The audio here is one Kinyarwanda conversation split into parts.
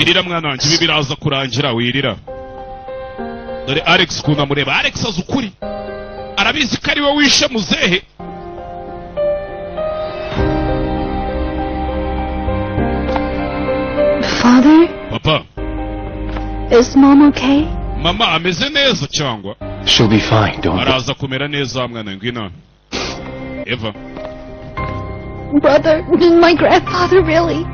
wirira mwana wanjye ibi biraza kurangira wirira dore Alex kuna mureba Alex azukuri arabizi ko ari we wishe muzehe Father? Papa Is Mom okay? Mama ameze neza cyangwa She'll be fine, don't worry. araza kumera neza mwana ngwino Eva Brother, my grandfather really?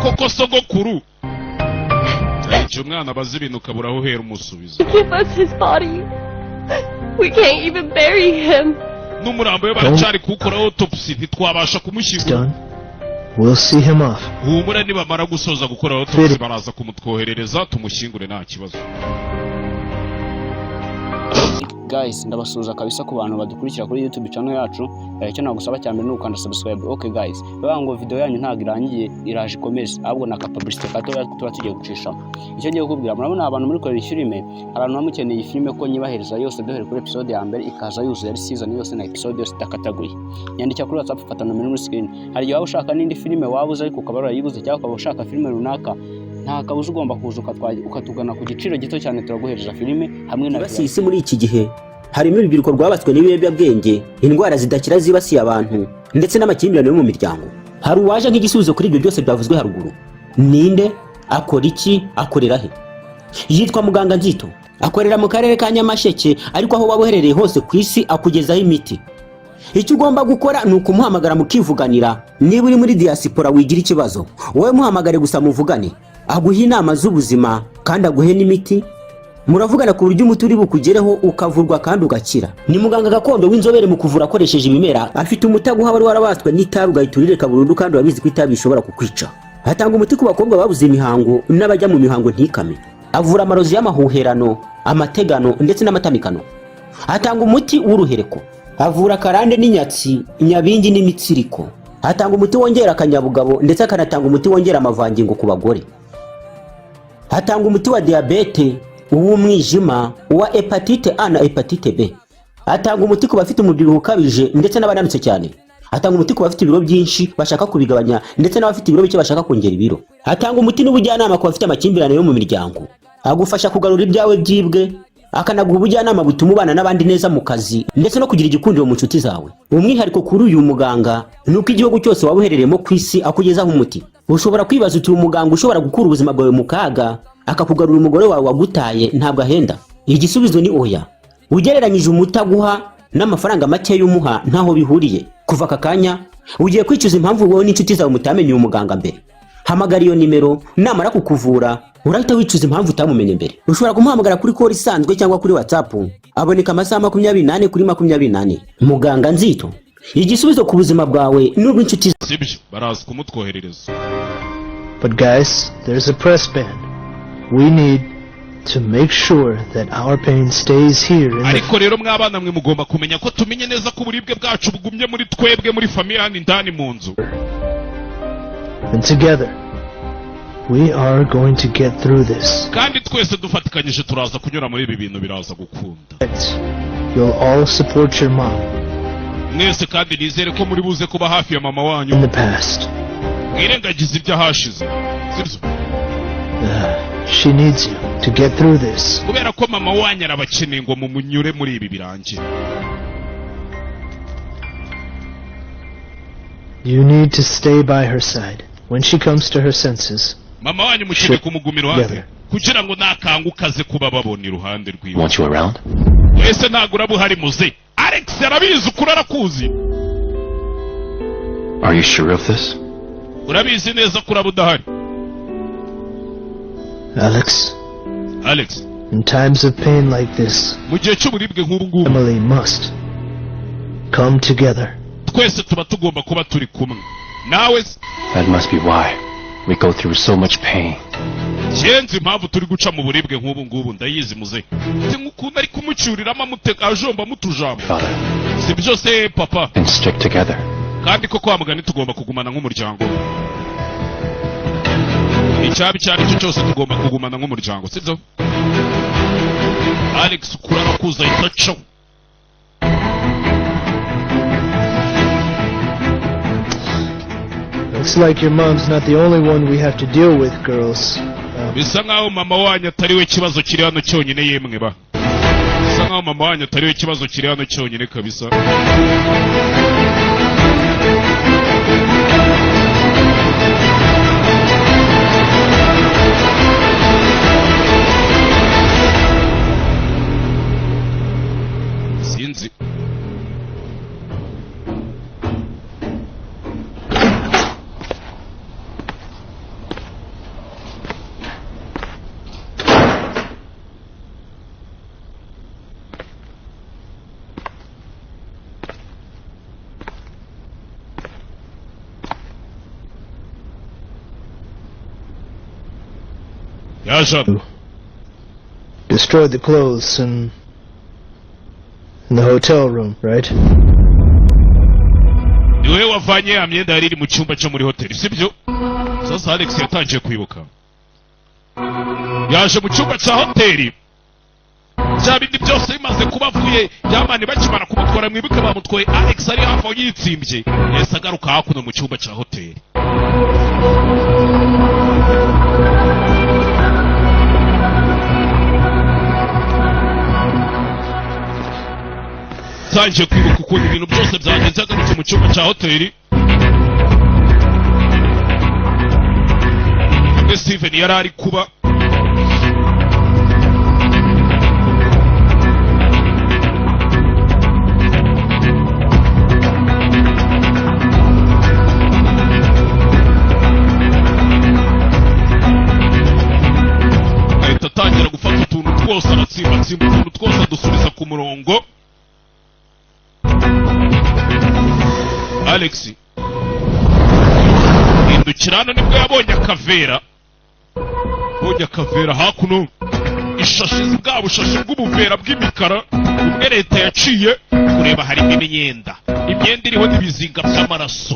koko sogokuru icyo mwana bazi ibintu ukabura aho uhera umusubizo Give us his body. We can't even bury him. n'umurambo we baracyari kuwukoraho autopsy ntitwabasha kumushyingura We'll see him off. humura nibamara gusoza gukora autopsy baraza kumutwoherereza tumushyingure nta kibazo guys ndabasuza kabisa ku bantu badukurikira kuri YouTube channel yacu icyo nagusaba cyane ni ukanda subscribe. Okay guys baba ngo video yanyu ntago irangiye iraje ikomeza ahubwo na publicity kato tuba tugiye gucisha icyo ngiye kubwira murabona abantu muri korera filime abantu bamukeneye iyi filime ko nyibahereza yose duhere kuri episode ya mbere ikaza yuzuye season yose na episode yose itakataguye nyandika kuri WhatsApp fata nomero muri screen hari igihe waba ushaka n'indi filime wabuze ariko ukaba warayibuze cyangwa ukaba ushaka filime runaka nta kabuza ugomba kuza ukatugana ku giciro gito cyane turaguhereza filime hamwe na basisi muri iki gihe harimo ibibiriko rwabatswe n'ibiyobyabwenge indwara zidakira zibasiye abantu ndetse n'amakimbirane yo mu miryango hari uwaje nk'igisubizo kuri ibyo byose byavuzwe haruguru ninde akora iki akorera he yitwa muganga Nzito akorera mu karere ka Nyamasheke ariko aho waba uherereye hose ku isi akugezaho imiti icyo ugomba gukora ni ukumuhamagara mukivuganira niba uri muri diaspora wigira ikibazo wowe muhamagare gusa muvugane aguha inama z'ubuzima kandi aguhe n'imiti muravugana ku buryo umuti uri bukugereho ukavurwa kandi ugakira ni muganga gakondo w'inzobere mu kuvura akoresheje ibimera afite umutaguha wari warabaswe n'itabi ugahiturire burundu kandi urabizi ko itabi bishobora kukwica atanga umuti ku bakobwa babuze imihango n'abajya mu mihango ntikame avura amarozi y'amahuherano amategano ndetse n'amatamikano atanga umuti w'uruhereko avura karande n'inyatsi nyabingi n'imitsiriko atanga umuti wongera akanyabugabo ndetse akanatanga umuti wongera amavangingo ku bagore atanga umuti wa diabete uw'umwijima uwa hepatite A na hepatite B atanga umuti ku bafite umubyibuho ukabije ndetse n'abananutse cyane atanga umuti ku bafite ibiro byinshi bashaka kubigabanya ndetse n'abafite ibiro bike bashaka kongera ibiro atanga umuti n'ubujyanama ku bafite amakimbirane yo mu miryango agufasha kugarura ibyawe byibwe akanaguha ubujyanama butuma ubana n'abandi neza mu kazi ndetse no kugira igikundiro mu nshuti zawe umwihariko kuri uyu muganga nuko igihugu cyose waba uherereyemo ku isi akugezaho umuti ushobora kwibaza uti umuganga ushobora gukura ubuzima bwawe mu kaga akakugarura umugore wawe wagutaye ntabwo ahenda igisubizo ni oya ugereranyije umutaguha n'amafaranga make y'umuha ntaho bihuriye kuva aka kanya ugiye kwicuza impamvu wowe n'inshuti zawe mutamenye uyu muganga mbere hamagara iyo nimero namara kukuvura urahita wicuza impamvu utamumenye mbere ushobora kumuhamagara kuri call isanzwe cyangwa kuri WhatsApp aboneka amasaha 24 kuri 24 muganga Nzito igisubizo ku buzima bwawe n'ubw'inshuti sibyo baraza kumutwoherereza. But guys, there's a press ban. We need to make sure that our pain stays here in ariko rero mwabana mwe mugomba kumenya ko tumenye neza ko uburibwe bwacu bugumye muri twebwe muri family hano indani mu nzu and together we are going to get through this. kandi twese dufatikanyije turaza kunyura muri ibi bintu biraza gukunda. You'll all support your mom. mwese kandi nizere ko muri buze kuba hafi ya mama wanyu in the past. mwirengagize ibyo hashize sibyo she needs you to get through this. kubera ko mama wanyu arabakeneye ngo mumunyure muri ibi birangire. You need to stay by her side when she comes to her senses. mama wanyu mukeneye kumugumira iruhande kugira ngo nakanguka aze kuba babona iruhande rwiwe. Want you around? wese ntabwo urabuhari muze Alex arabizi ukuri arakuzi. Are you sure of this? urabizi neza ko urabudahari. Alex, in times of pain like this, mu gihe cy'uburibwe nk'ubu ngubu family must come together. twese tuba tugomba kuba turi kumwe nawe. That must be why we go through so much pain. Yenzi impamvu turi guca mu buribwe nk'ubu ngubu ndayizi muze nk'ukuntu ari kumucyuriramo amuteka ajomba mutujambo si byose papa and stick together. kandi ko kwamugani tugomba kugumana nk'umuryango icyabi cyari cyo cyose tugomba kugumana nk'umuryango sibyo. Alex kurana kuza itacho Looks like your mom's not the only one we have to deal with, girls. bisa nkaho mama wanyu atari we kibazo kiri hano cyonyine yemwe ba. Bisa nkaho mama wanyu atari we kibazo kiri hano cyonyine kabisa. Sinzi. Yasha. Destroyed the clothes in the hotel room, right? Niwe wavanye ya myenda yari iri mu cyumba cyo muri hoteli, sibyo? Sasa Alex yatangiye kwibuka. Yaje mu cyumba cya hoteli. Bya bindi byose bimaze kubavuye, yamane bakimara kumutwara mwibuke bamutwaye Alex ari hafi aho yitsimbye. Yese agaruka hakuno mu cyumba cya hoteli. Tangiye kwibuka ukuntu ibintu byose byagenze agarutse mu cyumba cya hoteli. Steven yari ari kuba ahita atangira gufata utuntu twose aratsimbatsimba utuntu twose adusubiza ku murongo. Alex hindukira hano nibwo yabonye akavera. Bonye akavera hakuno ishashi bwa bushashi bw'ubuvera bw'imikara ubwe leta yaciye kureba harimo imyenda iriho n'ibizinga by'amaraso.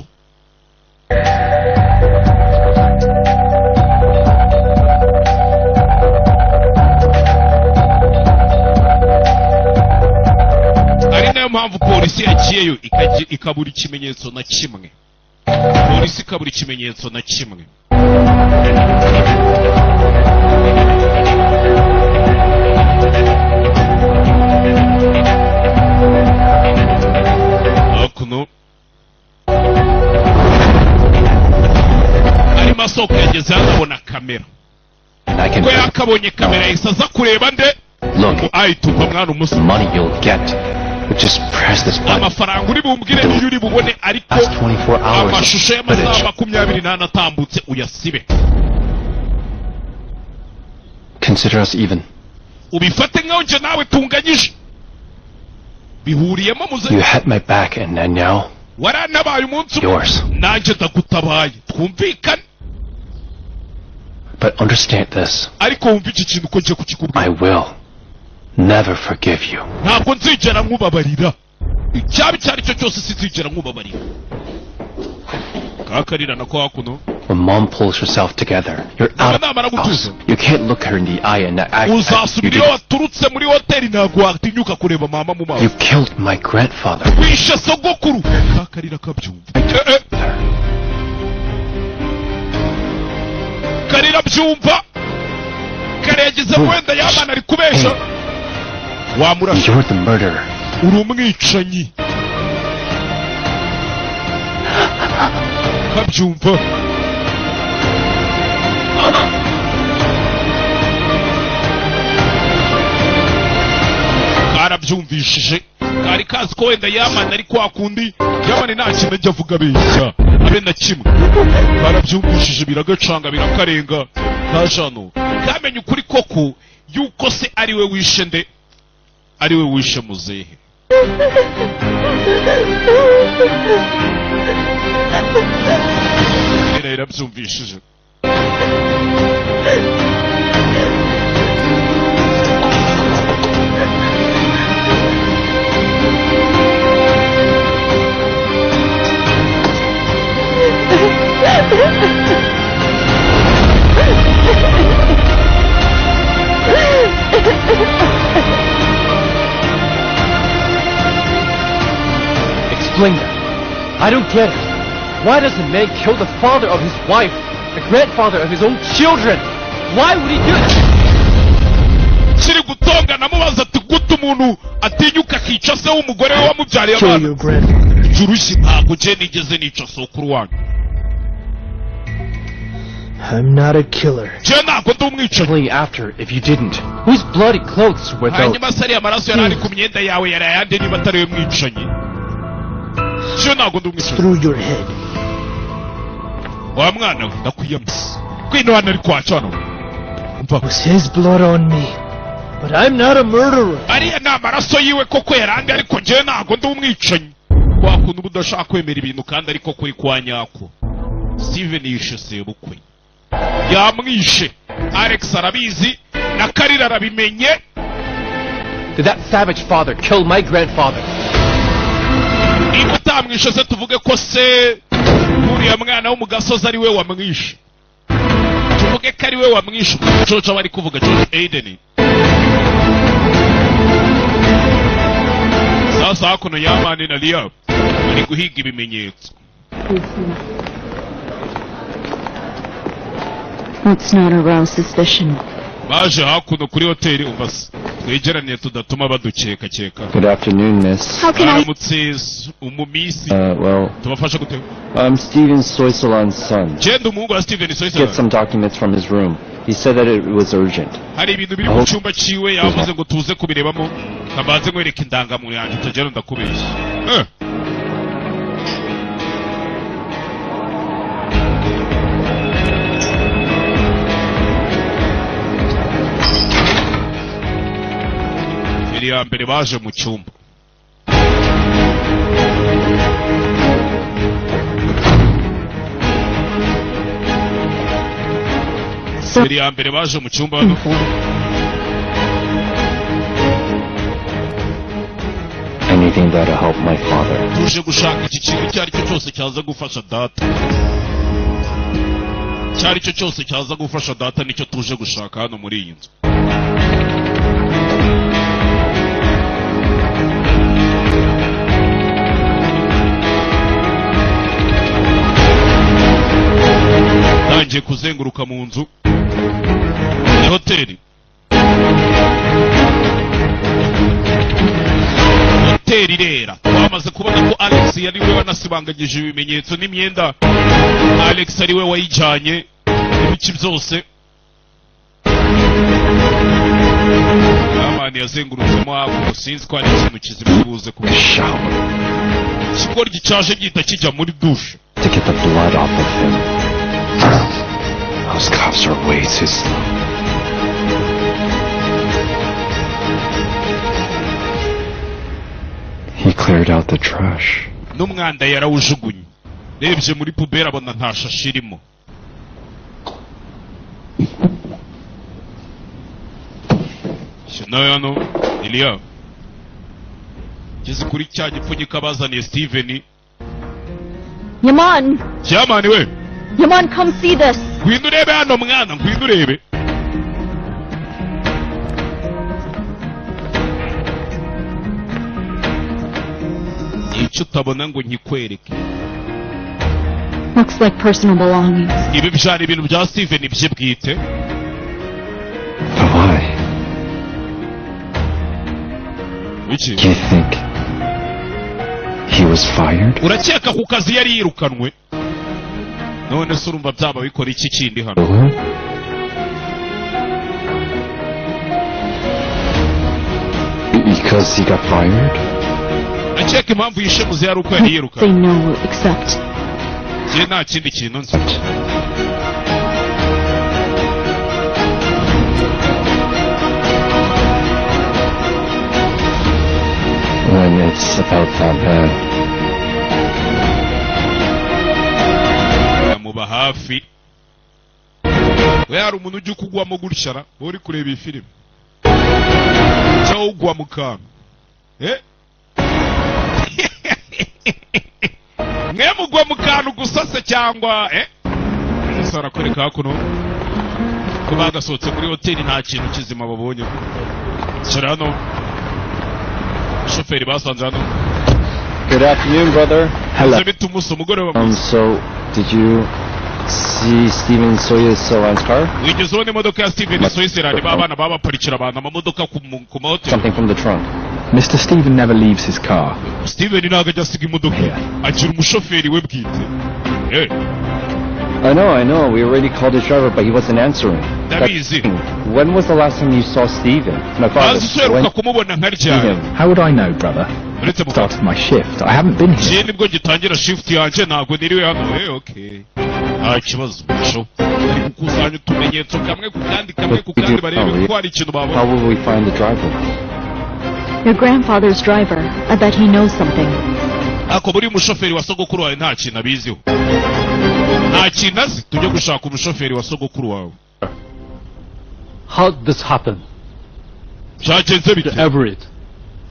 Ari nayo mpamvu polisi yagiyeyo ikabura ikimenyetso na kimwe. Polisi ikabura ikimenyetso na kimwe. Hakuno ari masoko yageze hano abona kamera. Ko yakabonye kamera yahise aza kureba nde. Look, ayitupa mwana umusore. money you'll get. Just press this button. Amafaranga uri bumbwire niyo uri bubone ariko That's 24 hours amashusho of y'amasaha footage. 28 atambutse uyasibe. Consider us even. Ubifate nkaho nje nawe tunganyije. Bihuriyemo muze. You had my back and now, Waranabaye umunsi yours. nanjye ndagutabaye. Twumvikane. But understand this. Ariko wumva iki kintu ko nje I kukikubwira. will never forgive you. Ntabwo nzigera nkubabarira. Icyaba icyo ari cyo cyose sinzigera nkubabarira. Kakarira nako hakuno. When mom pulls herself together, you're out of the house. You can't look her in the eye and act as you Uzasubira iyo did. waturutse muri hoteli ntabwo watinyuka kureba mama mu maso. You killed my grandfather. Wishe sogokuru. Kakarira kabyumva. Karira byumva. Karegeze wenda yamana ari kubesha. Wamurasha. You're the murderer. Uri umwicanyi. Kabyumva. Karabyumvishije. Kari kazi ko wenda yamana ari kwa kundi. Yamana nta kintu ajya avuga beshya. Abe na kimwe. Karabyumvishije biragacanga birakarenga. Kajano. Kamenye ukuri koko yuko se ari we wishe nde. Ari we wishe muzehe. Era irabyumvishije. Explain that. I don't get it. Why does a man kill the father of his wife, the grandfather of his own children? Why would he do that? Kiri gutonga namubaza ati gute umuntu atinyuka akica se w'umugore we wamubyariye Kill abana. your grandfather. Jurushi ntabwo je nigeze nica sokuru wanyu. I'm not a killer. Je ntabwo ndi umwicanyi. Shortly after, if you didn't, whose bloody clothes were those? Hanyuma se ariya maraso yari ari ku myenda yawe yari ayande niba atari we mwicanyi. Je ntabwo ndi umwicanyi. Through your head. Wa mwana we ndakwiyamye. Kwino hano ari kwaca hano. Umva. It was his blood on me. But I'm not a murderer. Ariya ni amaraso yiwe koko yarandi ariko je ntabwo ndi umwicanyi. Kwa kuntu uba udashaka kwemera ibintu kandi ariko kuri kwa nyako. Steven yishe sebukwe. Yamwishe. Alex arabizi na Karira arabimenye. Did that savage father kill my grandfather? Niba utamwishe se tuvuge ko se uriya mwana wo mu gasozi ari we wamwishe. Tuvuge ko ari we wamwishe. George bari kuvuga George Aiden. Sasa hakuno Yamani na Liam bari guhiga ibimenyetso. Let's not arouse suspicion. Baje hakuno kuri hoteli umbase. Twegeraniye tudatuma badukeka. Good afternoon, miss. How can I? Aramutse umumisi. Well, Tubafasha gute? I'm Steven Soisalon's son. Genda umuhungu wa Steven Get Soisala. some documents from his room. He said that it was urgent. Hari ibintu biri mu cyumba ciwe yavuze ngo tuze kubirebamo. Kabanze nkwereka indangamuntu yanjye utagera ndakubeshya. Ya mbere baje mu cyumba. Ya mbere baje mu cyumba hano. Anything that'll help my father. Tuje gushaka iki kintu cyari cyo cyose cyaza gufasha data. Cyari cyo cyose cyaza gufasha data nicyo tuje gushaka hano muri iyi nzu. Nangiye kuzenguruka mu nzu ya hoteli. Hoteli irera. Twamaze kubona ko Alex yari we wanasibangagije ibimenyetso n'imyenda. Alex ari we wayijyanye ibiki byose. Amani yazengurutsemo hakuno sinzi ko hari ikintu kizima buze kubisha. Ikigori gicaje gihita kijya muri dushe. To get the blood off of him. Those cops are way too slow. He cleared out the trash. N'umwanda yarawujugunye. Rebye muri pubera abona nta shashi irimo. Shinayano, Elia. Kizi kuri cya gipfunyika bazaniye Steven. Yaman! Yamani we. Yaman, come see this! Ngwino urebe hano mwana, ngwino urebe. Icyo utabona ngo nkikwereke. Looks like personal belongings. Ibi byari ibintu bya Steven bye bwite. Why? Wiki? You think he was fired? Urakeka ku kazi yari yirukanwe? None se urumva byaba bikora iki kindi hano? Because he got fired? Nakeka impamvu yishe muze yari uko yari Say yirukanwe. no, except Je nta kindi kintu nzi. When it's about that bad. Muba hafi. We hari umuntu ujya kugwamo gutya uri kureba iyi filime. Cyangwa ugwa mu kantu. Mwe mugwa mu kantu gusa se cyangwa gusa arakwereka hakuno ko bagasohotse muri hoteli nta kintu kizima babonye. Shira hano. Shoferi basanze hano. Good afternoon, brother. Hello. So, did you see Steven Solan's car? Wigeze ubona imodoka ya Steven Soyserani babana babaparikira abantu amamodoka ku mahoteli? Something from the trunk. Mr. Steven never leaves his car. Steven ntabwo ajya asiga imodoka agira umushoferi we bwite. I know. We already called his driver, but he wasn't answering. Ndabizi. When was the last time you saw Steven? My father. Azuheruka kumubona nka ryari? How would I know, brother? Started my shift. I haven't been here. Nibwo gitangira shift yanjye ntabwo niriwe hano. Okay. Nta kibazo musho. Ari gukusanya utumenyetso kamwe ku kandi barebe ko hari ikintu babona. How will we find the driver? Your grandfather's driver. I bet he knows something. Ako buri umushoferi wa sogokuru wawe nta kintu abiziho. Nta kintu azi tujye gushaka umushoferi wa sogokuru wawe. How did this happen? Byagenze bite? Everett.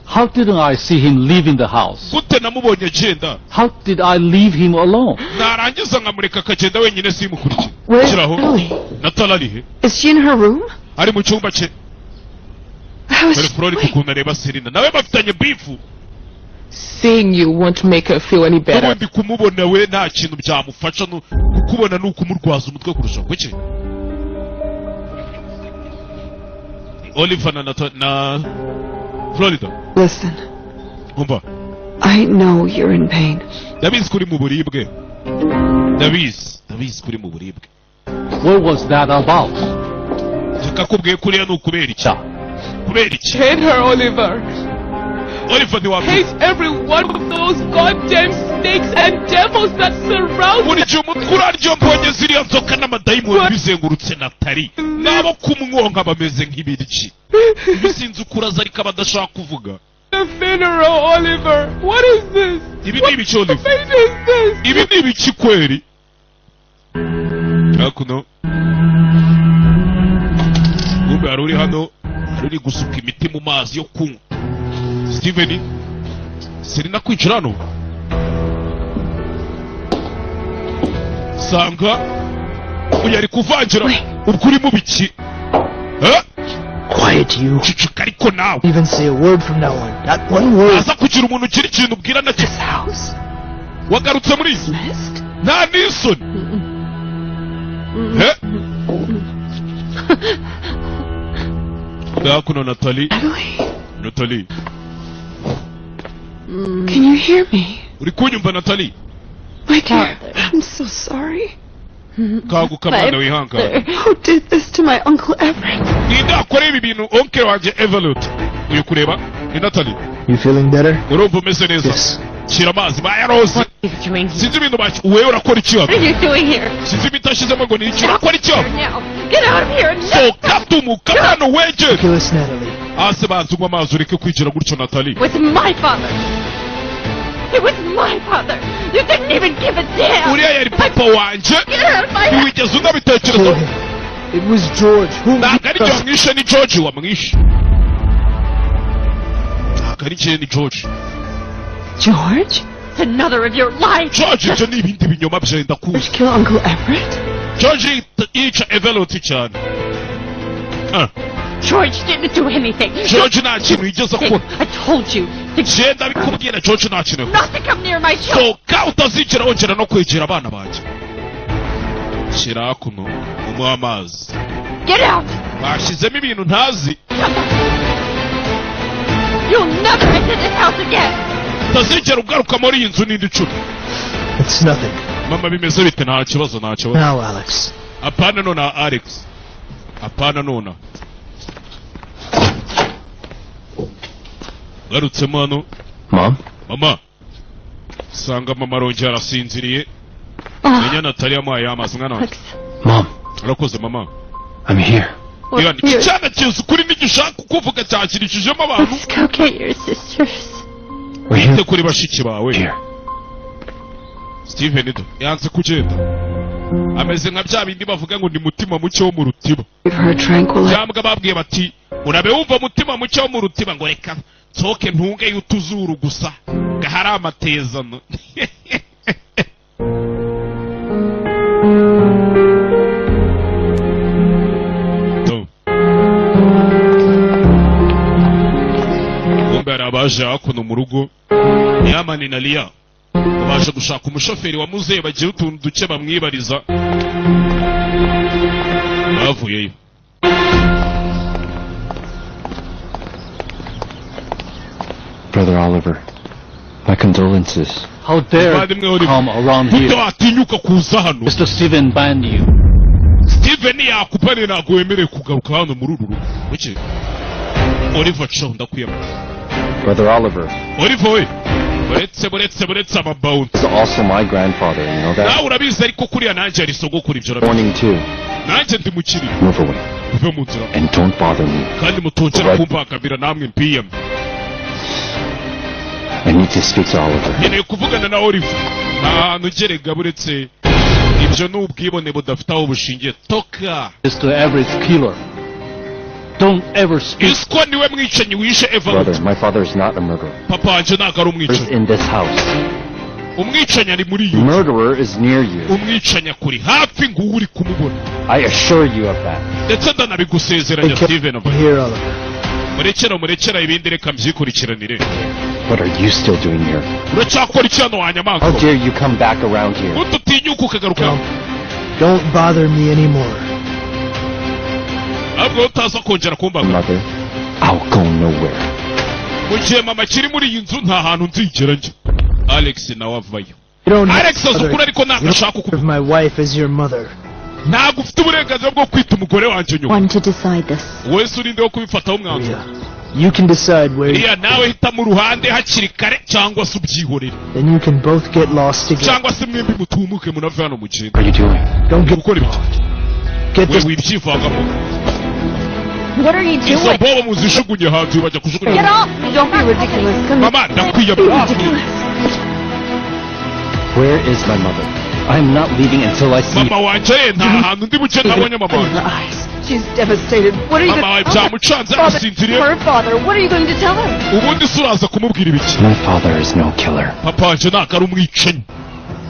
How didn't I see him leaving the house? Gute namubonye agenda? How did I leave him alone? Narangiza nkamureka akagenda wenyine simukurikira. Where's Kiraho. Natalie? Natalie ari he? Is she in her room? Ari mu cyumba cye. How is Flori kukuntu areba Serena. Nawe bafitanye bifu. Seeing you won't make her feel any better. Ubundi kumubona we nta kintu byamufasha kukubona ni ukumurwaza umutwe kurusha kuki? Oliver na Florida. Listen. Umva. I know you're in pain. Ndabizi kuri mu buribwe. Ndabizi kuri mu buribwe. What was that about? Kakubwiye kuriya ni ukubera iki? Kubera iki? Hate her, Oliver. Oliver ni wapi? Hate every one of those goddamn snakes and devils that surround buri gihe umutwe uraryo mbonye ziriya nzoka n'amadayimoni bizengurutse Natali. Nabo kumwonka bameze nk'ibiryi. Bisinze ukuraza ariko abadashaka kuvuga. The funeral, Oliver. What is this? Ibi ni ibiki Oliver? What is this? Ibi ni ibiki kweri? Hakuno. Ube aruri hano. Aruri gusuka imiti mu mazi yo kunywa. Steven, Serena kwinjira hano. Sanga uyu ari kuvangira ubwo uri mu biki? Quiet you. Cicika ariko nawe. Even say a word from now on. Not one word. Aza kugira umuntu ukiri ikintu ubwira na cyo. This house? Wagarutse muri iyi? Nta n'isoni. Hakuno Natali. Natali. Can you hear me? Uri kunyumva Natali? My dear, I'm so sorry. Kaguka mwana wihangana. Who did this to my Uncle Everett? Ninde akora ibi bintu onke wanje Everett? Uyu kureba? Ni Natali. You feeling better? Urumva umeze neza? Yes. Shyira amazi bayarose. Sinzi ibintu baki. Wewe urakora iki hano? What are you doing here? Sinzi ibitashizemo ngo ni iki. Urakora iki hano? Now, get out of here. Soka tumuka hano weje. Ridiculous, Natalie. Ase banze unywa amazi ureke kwigira gutyo Natali. It was my father. It was my father. You didn't even give a damn. Uriya yari papa wanje. Get out of my house. Ntiwigeze unabitekerezaho. It was George. Who Ntabwo ari George mwishe ni George wamwishe. Ntabwo ari njye ni George. George? It's another of your lies. George ibyo ni ibindi binyoma byawe ndakuzi. George kill Uncle Everett? George yica Everett cyane. George didn't do anything. George nta kintu yigeze akora. I told you. Genda bikubwira George nta kintu. Not to come near my children. Soka utazigera wongera no kwegera abana banjye. Shyira hakuno umuha amazi. Get out. Bashyizemo ibintu ntazi. You'll never enter this house again. Utazigera ugaruka muri iyi nzu n'indi ncuro. It's nothing. Mama bimeze bite nta kibazo nta kibazo. Now, Alex. Apana nona Alex. Apana nona. Garutsemo hano. Mom? Mama. Sanga mama arongera arasinziriye. Menya Natali yamuhaye amazi mwana wanjye. Mom. Urakoze mama. I'm here. Yani icyana cyose ukuri n'igishaka kuvuga cyakirishijemo abantu. Let's go get your sisters. We're here. Kuri bashiki bawe. Here. Steven yanze kugenda. Ameze nka bya bindi bavuga ngo ni mutima muke wo mu rutiba. Byambwa babwiye bati urabe wumva mutima muke wo mu rutiba ngo reka nsoke ntunge y'utuzuru gusa gahari amatezano. Ngombe arabaje hakuno mu rugo Yamani na Lia baje gushaka umushoferi wa muzehe bagira utuntu duke bamwibariza bavuyeyo. Brother Oliver, my condolences. How dare you come around here? Mr. Steven banned you. Steven yakupane ntago wemerewe kugaruka hano muri uru rugo. Kuki? Oliver Cho ndakuyama. Brother Oliver. Oliver we. Buretse amabound. He's also my grandfather, you know that? Nawe urabizi ariko kuriya nanjye ari sogokuru ibyo urabizi. Warning too. Nanjye ndi mukiri. Move away. Uve mu nzira. And don't bother me. Kandi mutongera kumbangamira namwe mpiyame. I need to speak to Oliver. Nkeneye kuvugana na Oliver. Ahantu ugerega buretse ibyo ni ubwibone budafite aho bushingiye. Toka. Is to average killer. Don't ever speak. Isko niwe mwicanyi wishe Eva. Brother, my father is not a murderer. Papa wanje ntago ari umwicanyi. In this house. Umwicanyi ari muri The murderer is near you. Umwicanyi akuri hafi nguwo uri kumubona. I assure you of that. Ndetse ndanabigusezeranya Steven. Here, Oliver. Murekera ibindi reka mbyikurikiranire. What are you still doing here? Uracyakora iki hano wanyamanza? How dare you come back around here? Ututinyuka ukagaruka. Don't bother me anymore. Abwo utaza kongera kumbaga. Mother, I'll go nowhere. Mugihe mama kiri muri iyi nzu nta hantu nzigera njya. Alex nawe avayo. Alex azukura ariko nagashaka kuba. My wife is your mother. Ntabwo ufite uburenganzira bwo kwita umugore wanjye nyuma. Want to decide this? Wese urinde wo kubifataho umwanzuro. You can decide where. Ria nawe hita mu ruhande hakiri kare cyangwa se ubyihorere. Then you can both get lost together. Cyangwa se mwembi mutumuke munave hano mu kintu. What are you doing? Don't get gukora ibiki. Get this. We byivangamo. What are you doing? Izo bobo muzishugunye hanze bajya kujugunya. Get off! Don't be ridiculous. Come Mama, ndakwiyamira. Where is my mother? I'm not leaving until I see. Mama wanje nta hantu ndi buce nabonye mama wanje. She's devastated. What are you going to tell her? Her father. What are you going to tell her? Ubundi suraza kumubwira ibiki? My father is no killer. Papa wanje ntago ari umwicanyi.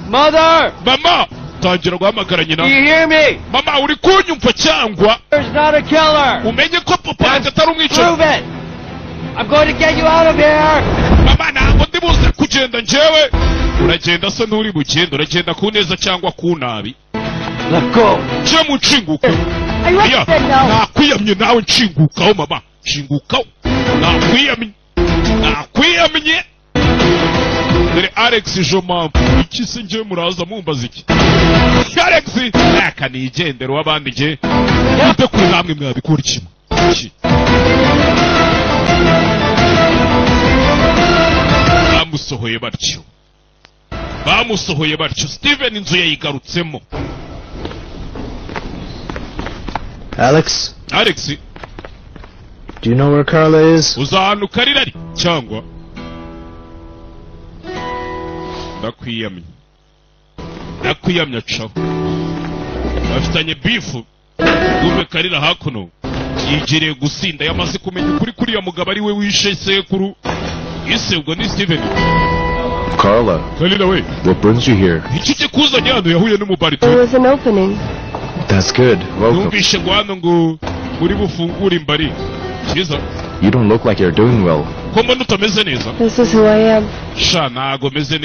Mother! Mama! Tangira guhamagara nyina. Do you hear me? Mama uri kunyumva cyangwa? There's not a killer. Umenye ko papa wanje atari umwicanyi. Prove it. I'm going to get you out of here. Mama ntabwo ndibuze kugenda njyewe. Uragenda se nturi bugenda, uragenda ku neza cyangwa ku nabi. Let go. Je mucinguka. Nakwiyamye nawe nshingukaho mama. Nshingukaho. Nakwiyamye. Dore Alex Joma. Iki se nje muraza mumbaza iki? Alex aka nigendera wabandi je. Ute kuri namwe mwabikora kimwe. Iki. Bamusohoye batyo. Steven inzu yayigarutsemo. Alex? Alex? Do you know where Carla is? Uzahantu Karila ari cyangwa? Ndakwiyamya caho. Bafitanye bifu. Dumbe Karila hakuno. Yigiriye gusinda yamaze kumenya ukuri kuriya mugabo ari we wishe sekuru. Ise ubwo ni Steven. Carla. Karila we. What brings you here? Iki kikuzanye hano yahuye n'umubarito. There was an opening. That's good. Welcome. Numvishe ngo hano ngo muri bufungura imbari. Cyiza. You don't look like you're doing well. Ko mbona utameze neza. This is who I am. Sha ntago meze neza.